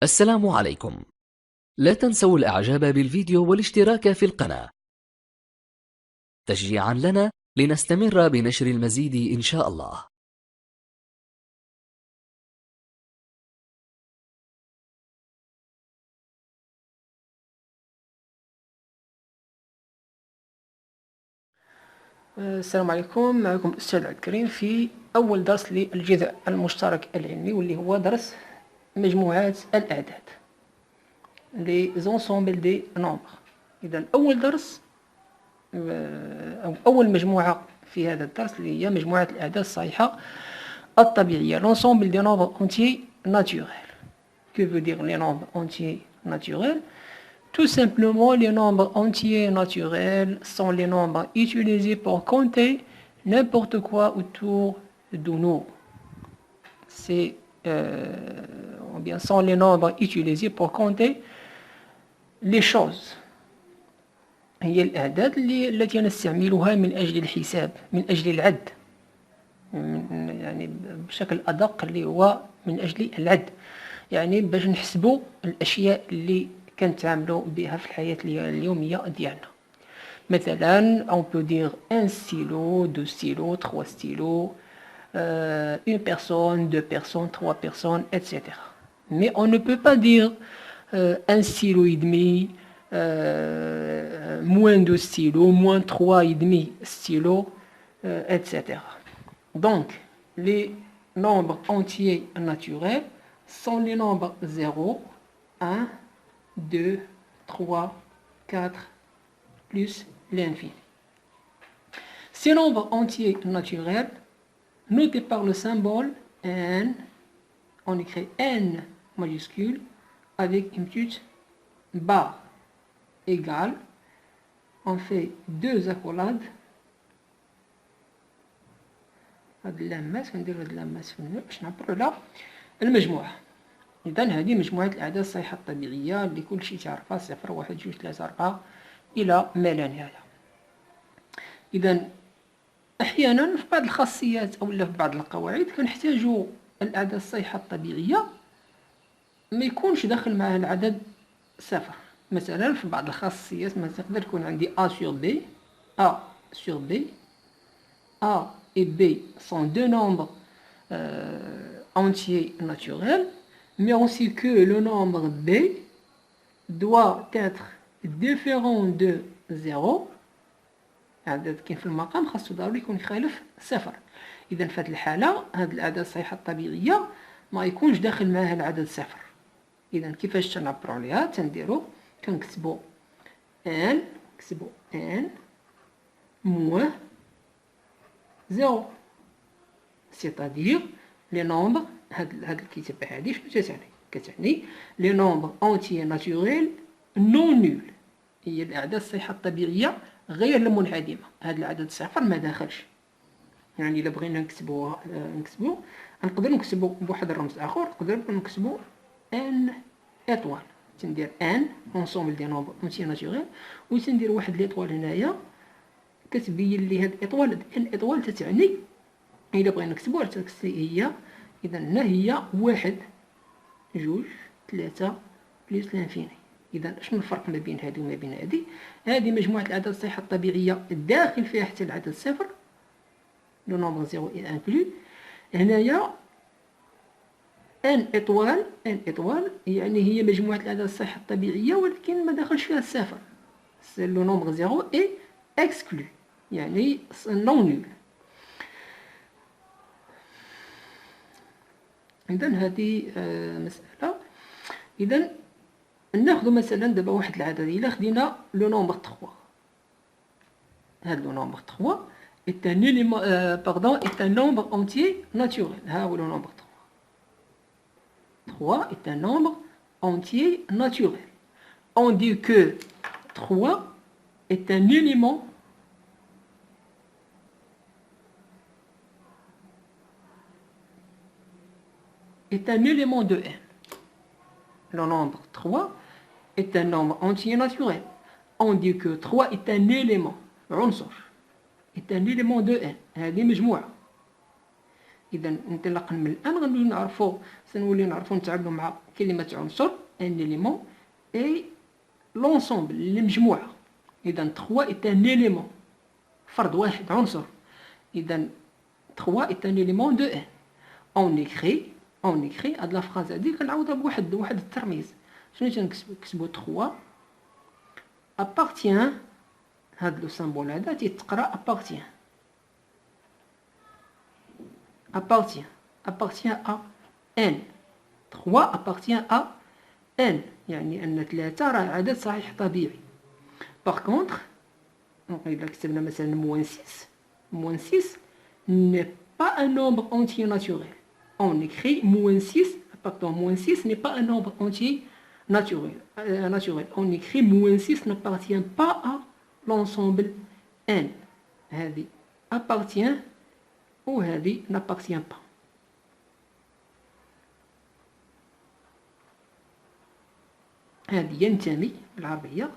السلام عليكم. لا تنسوا الإعجاب بالفيديو والاشتراك في القناة تشجيعا لنا لنستمر بنشر المزيد إن شاء الله. السلام عليكم. معكم الأستاذ عبد الكريم في أول درس للجذع المشترك العلمي، واللي هو درس مجموعات الأعداد les ensembles des nombres. إذا أول درس أو أول مجموعة في هذا الدرس اللي هي مجموعة الأعداد الصحيحة الطبيعية l'ensemble des nombres entiers naturels. Que veut dire les nombres entiers naturels? Tout simplement, les nombres entiers naturels sont les nombres utilisés pour compter n'importe quoi autour de nous. C'est ou bien sont les nombres utilisés pour compter les choses. هي الأعداد التي نستعملها من أجل الحساب، من أجل العد، يعني بشكل أدق اللي هو من أجل العد، يعني باش نحسبوا الأشياء اللي كنتعاملوا بها في الحياة اليومية ديالنا. مثلا on peut dire un stylo, deux stylos, trois stylos, une personne, deux personnes, trois personnes, etc. Mais on ne peut pas dire un stylo et demi, moins deux stylos, moins trois et demi stylos, etc. Donc, les nombres entiers naturels sont les nombres 0, 1, 2, 3, 4, plus l'infini. Ces nombres entiers naturels, notés par le symbole n, on écrit n majuscule avec une petite barre égale, on fait deux accolades. هاد اللمس كنديرو هاد اللمس باش نعبرو على المجموعة. إذا هذه مجموعة الأعداد الصحيحة الطبيعية اللي كلشي تعرفها، 0 1 2 3 4 إلى ما لا نهاية. إذا أحيانا في بعض الخاصيات أو في بعض القواعد كنحتاجو الأعداد الصحيحة الطبيعية ما يكونش داخل معها العدد 0. مثلا في بعض الخاصيات مثلا تقدر يكون عندي A sur B, A sur B. A et B sont deux nombres entiers naturels, mais aussi que le nombre B doit être différent de 0. عدد كاين في المقام خاصو ضروري يكون يخالف 0. إذا في هذه الحالة هذه الأعداد الصحيحة الطبيعية ما يكونش داخل معها العدد 0. إذا كيفاش تنعبرو عليها؟ تنديرو كنكتبو n، نكتبو n moins 0. c'est-à-dire les nombres، هاد الكتابة هادي شنو تتعني؟ كتعني les nombres entiers naturels non nuls، هي الأعداد الصحيحة الطبيعية غير المنعدمة. هاد العدد 0 ما داخلش. يعني إلا بغينا نكتبو نقدر نكتبو بواحد الرمز آخر، نقدر نكتبو ان إطوال. تندير ان ensemble دي nombres entiers naturels، و تندير واحد ليطوال هنايا كتبين لي هاد الإطوال. ان إطوال تتعني إلا بغينا نكتبوها هي، إذا هنا هي 1 2 3 بلس لانفيني. إذا شنو الفرق ما بين هذه وما بين هذه؟ هذه مجموعة الأعداد الصحيحة الطبيعية داخل فيها حتى العدد 0، لو نومبر 0 إي انكلو. هنايا ان إطوال يعني هي مجموعة الأعداد الصحيحة الطبيعية ولكن ما داخلش فيها الصفر. لو نومبر 0 إي اكسكلو يعني نون نول. إذا هذه مسألة. إذا ناخذ مثلا دابا واحد العدد، إلا خدينا لو نومبر 3، هذا لو نومبر 3 est un élément est un nombre entier naturel. ها هو لو نومبر 3 est un nombre entier naturel. On dit que 3 est un élément de n. Le nombre 3 est un nombre entier naturel. On dit que 3 est un élément عنصر، est un élément de n. هذه مجموعة. اذا انطلاقا من الان سنولي نعرفو نتعاملوا مع كلمه عنصر ان اليمون اي لونسومبل المجموعه. اذا 3 est un élément، فرد واحد عنصر. اذا 3 est un élément de n. اون écrit هاد لا فراز هادي كنعاودها بواحد الترميز. شنو تنكتبو 3 appartient، هاد لو سامبول هذا تيتقرا appartient à n. 3 appartient à n، يعني ان 3 راه عدد صحيح طبيعي. باغ كونطخ إلا كتبنا مثلا moins 6 n'est pas un nombre entier naturel. On écrit moins 6 n'est pas un nombre entier naturel. On écrit moins 6 n'appartient pas à l'ensemble n. هذه appartient وهذه n'appartient pas. هذه ينتمي بالعربية،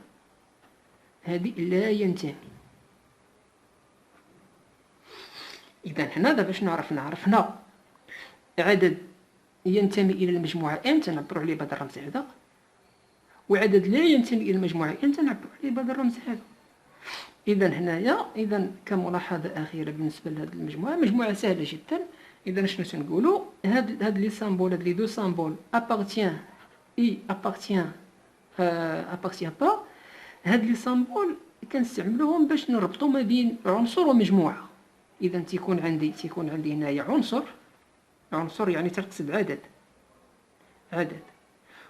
هذه لا ينتمي. إذا حنا دابا شنو عرفنا عدد ينتمي إلى المجموعة n تنعبرو عليه بهذا الرمز هذا، وعدد لا ينتمي إلى المجموعة n تنعبرو عليه بهذا الرمز هذا. إذا هنايا كملاحظة أخيرة بالنسبة لهذه المجموعة، مجموعة سهلة جدا. إذا شنو تنقولو، هاد لي سامبول، هاد لي دو سامبول appartient et appartient pas، هاد لي سامبول كنستعملوهم باش نربطو ما بين عنصر ومجموعة. إذا تيكون عندي هنايا عنصر يعني تقصد عدد،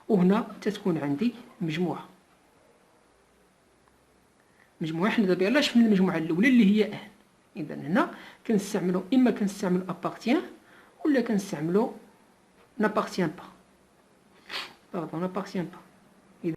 وهنا تتكون عندي مجموعة. حنا دابا يلاه شفنا المجموعة الأولى اللي هي n. إذا هنا كنستعملو appartient ولا كنستعملو n'appartient pas.